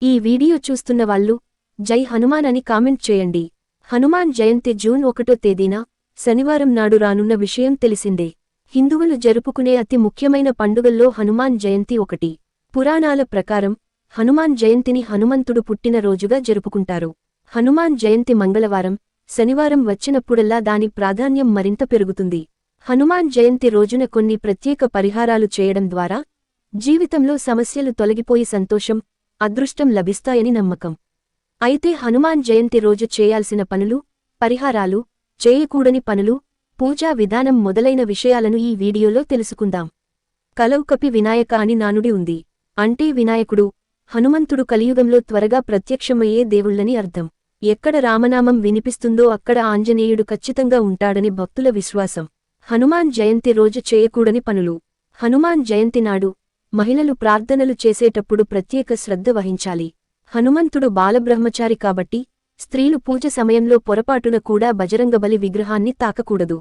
ఈ వీడియో చూస్తున్న వాళ్ళు జై హనుమాన్ అని కామెంట్ చేయండి. హనుమాన్ జయంతి జూన్ 1వ తేదీన శనివారం నాడు రానున్న విషయం తెలిసిందే. హిందువులు జరుపుకునే అతి ముఖ్యమైన పండుగల్లో హనుమాన్ జయంతి ఒకటి. పురాణాల ప్రకారం హనుమాన్ జయంతిని హనుమంతుడు పుట్టిన రోజుగా జరుపుకుంటారు. హనుమాన్ జయంతి మంగళవారం, శనివారం వచ్చినప్పుడల్లా దాని ప్రాధాన్యం మరింత పెరుగుతుంది. హనుమాన్ జయంతి రోజున కొన్ని ప్రత్యేక పరిహారాలు చేయడం ద్వారా జీవితంలో సమస్యలు తొలగిపోయి సంతోషం, అదృష్టం లభిస్తాయని నమ్మకం. అయితే హనుమాన్ జయంతి రోజు చేయాల్సిన పనులు, పరిహారాలు, చేయకూడని పనులు, పూజా విధానం మొదలైన విషయాలను ఈ వీడియోలో తెలుసుకుందాం. కలౌకపి వినాయక అని నానుడి ఉంది. అంటే వినాయకుడు, హనుమంతుడు కలియుగంలో త్వరగా ప్రత్యక్షమయ్యే దేవుళ్ళని అర్థం. ఎక్కడ రామనామం వినిపిస్తుందో అక్కడ ఆంజనేయుడు ఖచ్చితంగా ఉంటాడని భక్తుల విశ్వాసం. హనుమాన్ జయంతి రోజు చేయకూడని పనులు. హనుమాన్ జయంతి నాడు మహిళలు ప్రార్థనలు చేసేటప్పుడు ప్రత్యేక శ్రద్ధ వహించాలి. హనుమంతుడు బాలబ్రహ్మచారి కాబట్టి స్త్రీలు పూజ సమయంలో పొరపాటున కూడా బజరంగబలి విగ్రహాన్ని తాకకూడదు.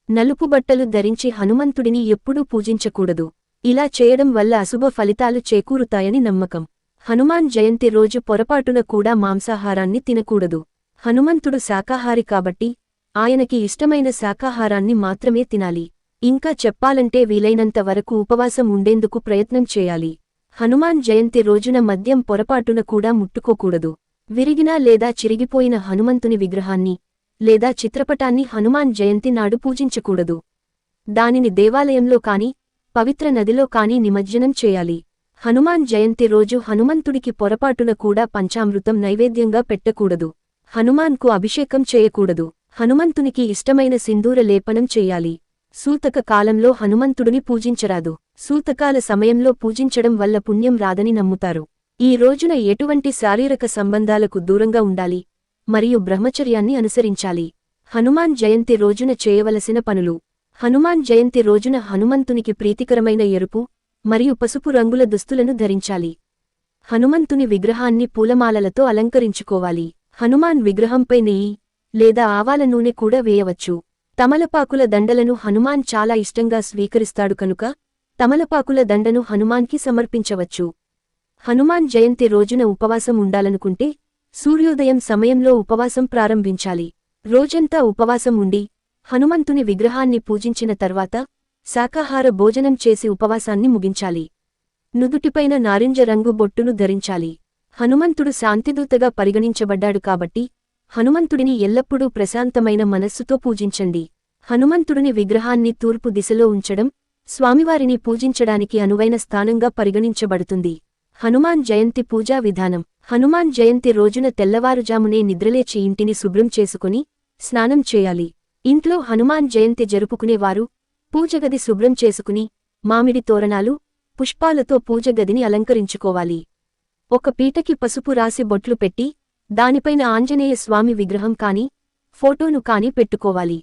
నలుపు బట్టలు ధరించి హనుమంతుడిని ఎప్పుడూ పూజించకూడదు. ఇలా చేయడం వల్ల అశుభ ఫలితాలు చేకూరుతాయని నమ్మకం. హనుమాన్ జయంతి రోజు పొరపాటున కూడా మాంసాహారాన్ని తినకూడదు. హనుమంతుడు శాకాహారి కాబట్టి ఆయనకి ఇష్టమైన శాకాహారాన్ని మాత్రమే తినాలి. ఇంకా చెప్పాలంటే వీలైనంత వరకు ఉపవాసం ఉండేందుకు ప్రయత్నం చేయాలి. హనుమాన్ జయంతి రోజున మద్యం పొరపాటున కూడా ముట్టుకోకూడదు. విరిగిన లేదా చిరిగిపోయిన హనుమంతుని విగ్రహాన్ని లేదా చిత్రపటాన్ని హనుమాన్ జయంతి నాడు పూజించకూడదు. దానిని దేవాలయంలో కాని, పవిత్ర నదిలో కాని నిమజ్జనం చేయాలి. హనుమాన్ జయంతి రోజు హనుమంతుడికి పొరపాటున కూడా పంచామృతం నైవేద్యంగా పెట్టకూడదు. హనుమాన్కు అభిషేకం చేయకూడదు. హనుమంతునికి ఇష్టమైన సింధూర లేపనం చెయ్యాలి. సూతక కాలంలో హనుమంతుడిని పూజించరాదు. సూతకాల సమయంలో పూజించడం వల్ల పుణ్యం రాదని నమ్ముతారు. ఈ రోజున ఎటువంటి శారీరక సంబంధాలకు దూరంగా ఉండాలి మరియు బ్రహ్మచర్యాన్ని అనుసరించాలి. హనుమాన్ జయంతి రోజున చేయవలసిన పనులు. హనుమాన్ జయంతి రోజున హనుమంతునికి ప్రీతికరమైన ఎరుపు మరియు పసుపు రంగుల దుస్తులను ధరించాలి. హనుమంతుని విగ్రహాన్ని పూలమాలలతో అలంకరించుకోవాలి. హనుమాన్ విగ్రహంపై నెయ్యి లేదా ఆవాల నూనె కూడా వేయవచ్చు. తమలపాకుల దండలను హనుమాన్ చాలా ఇష్టంగా స్వీకరిస్తాడు కనుక తమలపాకుల దండను హనుమాన్కి సమర్పించవచ్చు. హనుమాన్ జయంతి రోజున ఉపవాసం ఉండాలనుకుంటే సూర్యోదయం సమయంలో ఉపవాసం ప్రారంభించాలి. రోజంతా ఉపవాసం ఉండి హనుమంతుని విగ్రహాన్ని పూజించిన తర్వాత శాకాహార భోజనం చేసి ఉపవాసాన్ని ముగించాలి. నుదుటిపైన నారింజ రంగు బొట్టును ధరించాలి. హనుమంతుడు శాంతిదూతగా పరిగణించబడ్డాడు కాబట్టి హనుమంతుడిని ఎల్లప్పుడూ ప్రశాంతమైన మనస్సుతో పూజించండి. హనుమంతుడిని విగ్రహాన్ని తూర్పు దిశలో ఉంచడం స్వామివారిని పూజించడానికి అనువైన స్థానంగా పరిగణించబడుతుంది. హనుమాన్ జయంతి పూజా విధానం. హనుమాన్ జయంతి రోజున తెల్లవారుజామునే నిద్రలేచి ఇంటిని శుభ్రం చేసుకుని స్నానం చేయాలి. ఇంట్లో హనుమాన్ జయంతి జరుపుకునేవారు పూజగది శుభ్రం చేసుకుని మామిడి తోరణాలు, పుష్పాలతో పూజగదిని అలంకరించుకోవాలి. ఒక పీటకి పసుపు రాసి బొట్లు పెట్టి దానిపైన ఆంజనేయ స్వామి విగ్రహం కాని, ఫోటోను కాని పెట్టుకోవాలి.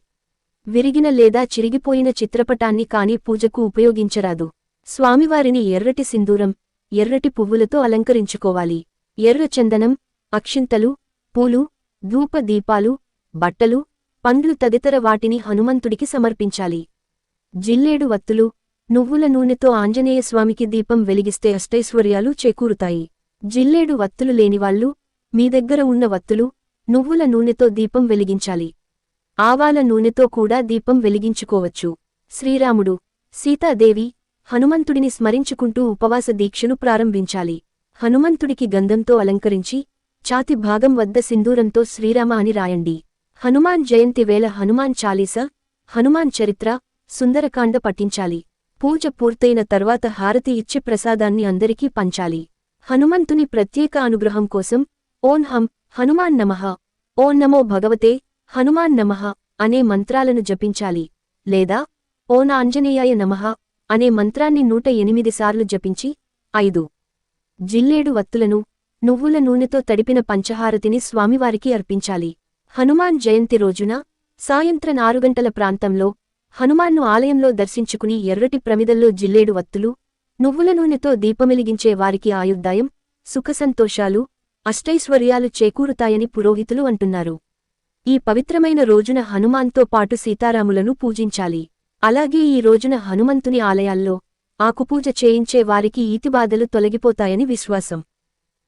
విరిగిన లేదా చిరిగిపోయిన చిత్రపటాన్ని కాని పూజకు ఉపయోగించరాదు. స్వామివారిని ఎర్రటి సింధూరం, ఎర్రటి పువ్వులతో అలంకరించుకోవాలి. ఎర్ర చందనం, అక్షింతలు, పూలు, ధూప దీపాలు, బట్టలు, పండ్లు తదితర వాటిని హనుమంతుడికి సమర్పించాలి. జిల్లేడు వత్తులు, నువ్వుల నూనెతో ఆంజనేయస్వామికి దీపం వెలిగిస్తే అష్టైశ్వర్యాలు చేకూరుతాయి. జిల్లేడు వత్తులు లేనివాళ్లు మీ దగ్గర ఉన్న వత్తులు, నువ్వుల నూనెతో దీపం వెలిగించాలి. ఆవాల నూనెతో కూడా దీపం వెలిగించుకోవచ్చు. శ్రీరాముడు, సీతాదేవి, హనుమంతుడిని స్మరించుకుంటూ ఉపవాస దీక్షను ప్రారంభించాలి. హనుమంతుడికి గంధంతో అలంకరించి ఛాతి భాగం వద్ద సింధూరంతో శ్రీరామ అని రాయండి. హనుమాన్ జయంతి వేళ హనుమాన్ చాలీస, హనుమాన్ చరిత్ర, సుందరకాండ పఠించాలి. పూజ పూర్తయిన తర్వాత హారతి ఇచ్చి ప్రసాదాన్ని అందరికీ పంచాలి. హనుమంతుని ప్రత్యేక అనుగ్రహం కోసం ఓం హం హనుమాన్ నమః, ఓం నమో భగవతే హనుమాన్ నమః అనే మంత్రాలను జపించాలి. లేదా ఓం ఆంజనేయాయ నమః అనే మంత్రాన్ని 108 సార్లు జపించి 5 జిల్లేడు వత్తులను, నువ్వుల నూనెతో తడిపిన పంచహారతిని స్వామివారికి అర్పించాలి. హనుమాన్ జయంతి రోజున సాయంత్రం 6 గంటల ప్రాంతంలో హనుమాన్ను ఆలయంలో దర్శించుకుని ఎర్రటి ప్రమిదల్లో జిల్లేడు వత్తులు, నువ్వుల నూనెతో దీపమెలిగించే వారికి ఆయుర్దాయం, సుఖసంతోషాలు, అష్టైశ్వర్యాలు చేకూరుతాయని పురోహితులు అంటున్నారు. ఈ పవిత్రమైన రోజున హనుమాన్తో పాటు సీతారాములను పూజించాలి. అలాగే ఈ రోజున హనుమంతుని ఆలయాల్లో ఆకుపూజ చేయించే వారికి ఈతిబాధలు తొలగిపోతాయని విశ్వాసం.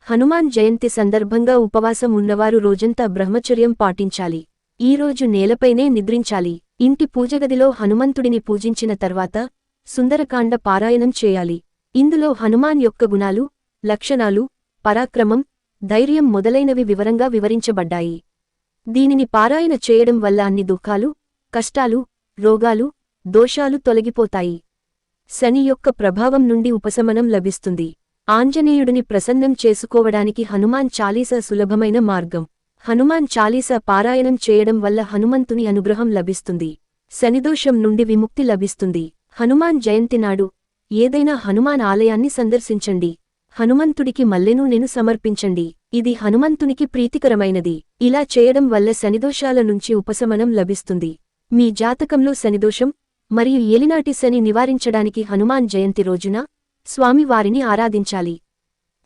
హనుమాన్ జయంతి సందర్భంగా ఉపవాసం ఉన్నవారు రోజంతా బ్రహ్మచర్యం పాటించాలి. ఈ రోజు నేలపైనే నిద్రించాలి. ఇంటి పూజగదిలో హనుమంతుడిని పూజించిన తర్వాత సుందరకాండ పారాయణం చేయాలి. ఇందులో హనుమాన్ యొక్క గుణాలు, లక్షణాలు, పరాక్రమం, ధైర్యం మొదలైనవి వివరంగా వివరించబడ్డాయి. దీనిని పారాయణ చేయడం వల్ల అన్ని దుఃఖాలు, కష్టాలు, రోగాలు, దోషాలు తొలగిపోతాయి. శని యొక్క ప్రభావం నుండి ఉపశమనం లభిస్తుంది. ఆంజనేయుడిని ప్రసన్నం చేసుకోవడానికి హనుమాన్ చాలీసా సులభమైన మార్గం. హనుమాన్ చాలీసా పారాయణం చేయడం వల్ల హనుమంతుని అనుగ్రహం లభిస్తుంది. శనిదోషం నుండి విముక్తి లభిస్తుంది. హనుమాన్ జయంతి నాడు ఏదైనా హనుమాన్ ఆలయాన్ని సందర్శించండి. హనుమంతుడికి మల్లెనూనెను సమర్పించండి. ఇది హనుమంతునికి ప్రీతికరమైనది. ఇలా చేయడం వల్ల శనిదోషాల నుంచి ఉపశమనం లభిస్తుంది. మీ జాతకంలో శనిదోషం మరియు ఏలినాటి శని నివారించడానికి హనుమాన్ జయంతి రోజున స్వామివారిని ఆరాధించాలి.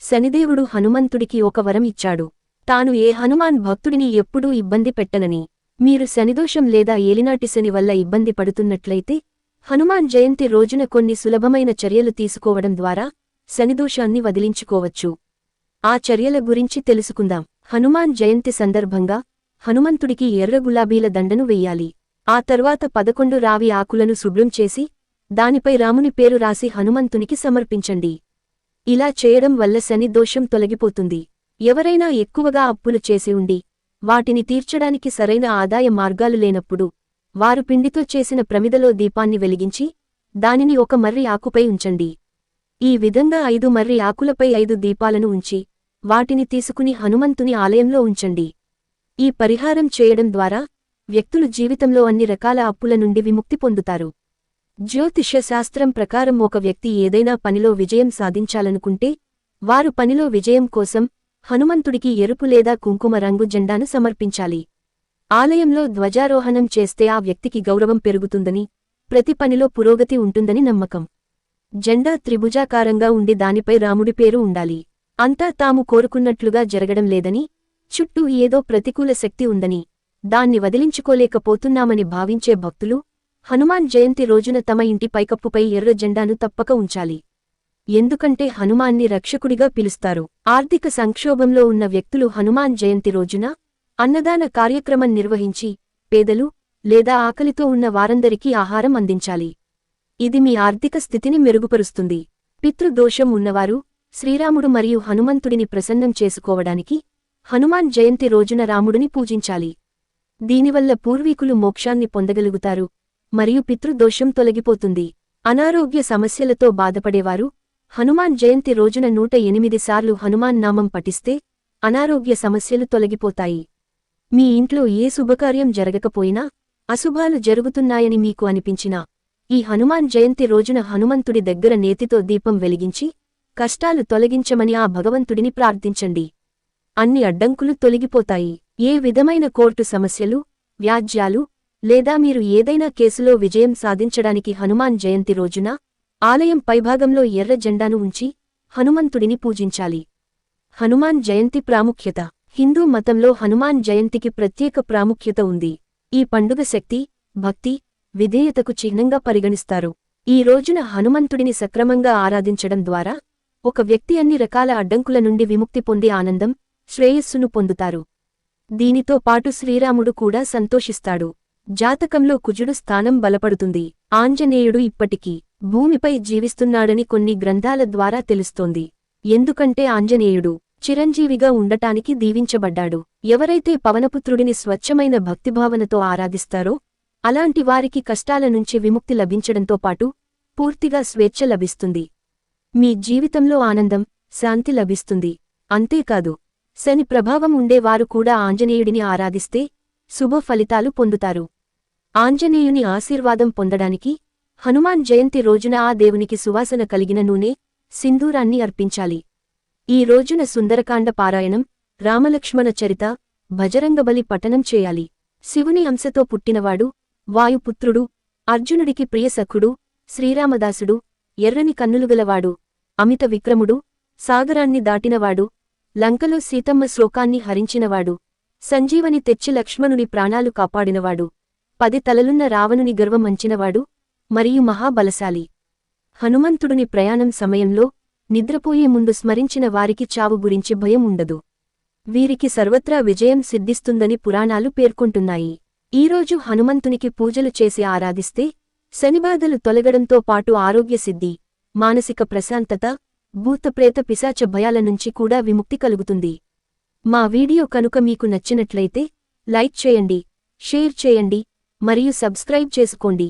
శనిదేవుడు హనుమంతుడికి ఒక వరం ఇచ్చాడు. తాను ఏ హనుమాన్ భక్తుడిని ఎప్పుడూ ఇబ్బంది పెట్టనని. మీరు శనిదోషం లేదా ఏలినాటి శని వల్ల ఇబ్బంది పడుతున్నట్లయితే హనుమాన్ జయంతి రోజున కొన్ని సులభమైన చర్యలు తీసుకోవడం ద్వారా శనిదోషాన్ని వదిలించుకోవచ్చు. ఆ చర్యల గురించి తెలుసుకుందాం. హనుమాన్ జయంతి సందర్భంగా హనుమంతుడికి ఎర్ర గులాబీల దండను వెయ్యాలి. ఆ తర్వాత 11 రావి ఆకులను శుభ్రం చేసి దానిపై రాముని పేరు రాసి హనుమంతునికి సమర్పించండి. ఇలా చేయడం వల్ల శని దోషం తొలగిపోతుంది. ఎవరైనా ఎక్కువగా అప్పులు చేసి ఉండి వాటిని తీర్చడానికి సరైన ఆదాయ మార్గాలు లేనప్పుడు వారు పిండితో చేసిన ప్రమిదలో దీపాన్ని వెలిగించి దానిని ఒక మర్రి ఆకుపై ఉంచండి. ఈ విధంగా 5 మర్రి ఆకులపై 5 దీపాలను ఉంచి వాటిని తీసుకుని హనుమంతుని ఆలయంలో ఉంచండి. ఈ పరిహారం చేయడం ద్వారా వ్యక్తులు జీవితంలో అన్ని రకాల అప్పుల నుండి విముక్తి పొందుతారు. జ్యోతిష్య శాస్త్రం ప్రకారం ఒక వ్యక్తి ఏదైనా పనిలో విజయం సాధించాలనుకుంటే వారు పనిలో విజయం కోసం హనుమంతుడికి ఎరుపు లేదా కుంకుమ రంగు జెండాను సమర్పించాలి. ఆలయంలో ధ్వజారోహణం చేస్తే ఆ వ్యక్తికి గౌరవం పెరుగుతుందని, ప్రతి పనిలో పురోగతి ఉంటుందని నమ్మకం. జెండా త్రిభుజాకారంగా ఉండి దానిపై రాముడి పేరు ఉండాలి. అంతా తాము కోరుకున్నట్లుగా జరగడం లేదని, చుట్టూ ఏదో ప్రతికూల శక్తి ఉందని, దాన్ని వదిలించుకోలేకపోతున్నామని భావించే భక్తులు హనుమాన్ జయంతి రోజున తమ ఇంటి పైకప్పుపై ఎర్ర జెండాను తప్పక ఉంచాలి. ఎందుకంటే హనుమాన్ని రక్షకుడిగా పిలుస్తారు. ఆర్థిక సంక్షోభంలో ఉన్న వ్యక్తులు హనుమాన్ జయంతి రోజున అన్నదాన కార్యక్రమం నిర్వహించి పేదలు లేదా ఆకలితో ఉన్న వారందరికీ ఆహారం అందించాలి. ఇది మీ ఆర్థిక స్థితిని మెరుగుపరుస్తుంది. పితృదోషం ఉన్నవారు శ్రీరాముడు మరియు హనుమంతుడిని ప్రసన్నం చేసుకోవడానికి హనుమాన్ జయంతి రోజున రాముడిని పూజించాలి. దీనివల్ల పూర్వీకులు మోక్షాన్ని పొందగలుగుతారు మరియు పితృదోషం తొలగిపోతుంది. అనారోగ్య సమస్యలతో బాధపడేవారు హనుమాన్ జయంతి రోజున 108 సార్లు హనుమాన్ నామం పఠిస్తే అనారోగ్య సమస్యలు తొలగిపోతాయి. మీ ఇంట్లో ఏ శుభకార్యం జరగకపోయినా అశుభాలు జరుగుతున్నాయని మీకు అనిపించినా ఈ హనుమాన్ జయంతి రోజున హనుమంతుడి దగ్గర నేతితో దీపం వెలిగించి కష్టాలు తొలగించమని ఆ భగవంతుడిని ప్రార్థించండి. అన్ని అడ్డంకులు తొలగిపోతాయి. ఏ విధమైన కోర్టు సమస్యలు, వ్యాజ్యాలు లేదా మీరు ఏదైనా కేసులో విజయం సాధించడానికి హనుమాన్ జయంతి రోజున ఆలయం పైభాగంలో ఎర్ర జెండాను ఉంచి హనుమంతుడిని పూజించాలి. హనుమాన్ జయంతి ప్రాముఖ్యత. హిందూ మతంలో హనుమాన్ జయంతికి ప్రత్యేక ప్రాముఖ్యత ఉంది. ఈ పండుగ శక్తి, భక్తి, విధేయతకు చిహ్నంగా పరిగణిస్తారు. ఈ రోజున హనుమంతుడిని సక్రమంగా ఆరాధించడం ద్వారా ఒక వ్యక్తి అన్ని రకాల అడ్డంకుల నుండి విముక్తి పొంది ఆనందం, శ్రేయస్సును పొందుతారు. దీనితో పాటు శ్రీరాముడు కూడా సంతోషిస్తాడు. జాతకంలో కుజుడు స్థానం బలపడుతుంది. ఆంజనేయుడు ఇప్పటికీ భూమిపై జీవిస్తున్నాడని కొన్ని గ్రంథాల ద్వారా తెలుస్తోంది. ఎందుకంటే ఆంజనేయుడు చిరంజీవిగా ఉండటానికి దీవించబడ్డాడు. ఎవరైతే పవనపుత్రుడిని స్వచ్ఛమైన భక్తిభావనతో ఆరాధిస్తారో అలాంటి వారికి కష్టాల నుంచి విముక్తి లభించడంతో పాటు పూర్తిగా స్వేచ్ఛ లభిస్తుంది. మీ జీవితంలో ఆనందం, శాంతి లభిస్తుంది. అంతేకాదు శని ప్రభావం ఉండేవారు కూడా ఆంజనేయుడిని ఆరాధిస్తే శుభ ఫలితాలు పొందుతారు. ఆంజనేయుని ఆశీర్వాదం పొందడానికి హనుమాన్ జయంతి రోజున ఆ దేవునికి సువాసన కలిగిన నూనె, సింధూరాన్ని అర్పించాలి. ఈ రోజున సుందరకాండ పారాయణం, రామలక్ష్మణ చరిత, భజరంగబలి పఠనం చేయాలి. శివుని అంశతో పుట్టినవాడు, వాయుపుత్రుడు, అర్జునుడికి ప్రియసఖుడు, శ్రీరామదాసుడు, ఎర్రని కన్నులుగలవాడు, అమిత విక్రముడు, సాగరాన్ని దాటినవాడు, లంకలో సీతమ్మ శ్లోకాన్ని హరించినవాడు, సంజీవని తెచ్చి లక్ష్మణుని ప్రాణాలు కాపాడినవాడు, 10 తలలున్న రావణుని గర్వం అంచినవాడు మరియు మహాబలశాలి. హనుమంతుడుని ప్రయాణం సమయంలో నిద్రపోయే ముందు స్మరించిన వారికి చావు గురించి భయం ఉండదు. వీరికి సర్వత్రా విజయం సిద్ధిస్తుందని పురాణాలు పేర్కొంటున్నాయి. ఈరోజు హనుమంతునికి పూజలు చేసి ఆరాధిస్తే శనిబాధలు తొలగడంతో పాటు ఆరోగ్యసిద్ధి, మానసిక ప్రశాంతత, భూతప్రేత పిశాచ భయాల నుంచి కూడా విముక్తి కలుగుతుంది. మా వీడియో కనుక మీకు నచ్చినట్లయితే లైక్ చేయండి, షేర్ చేయండి మరియు సబ్స్క్రైబ్ చేసుకోండి.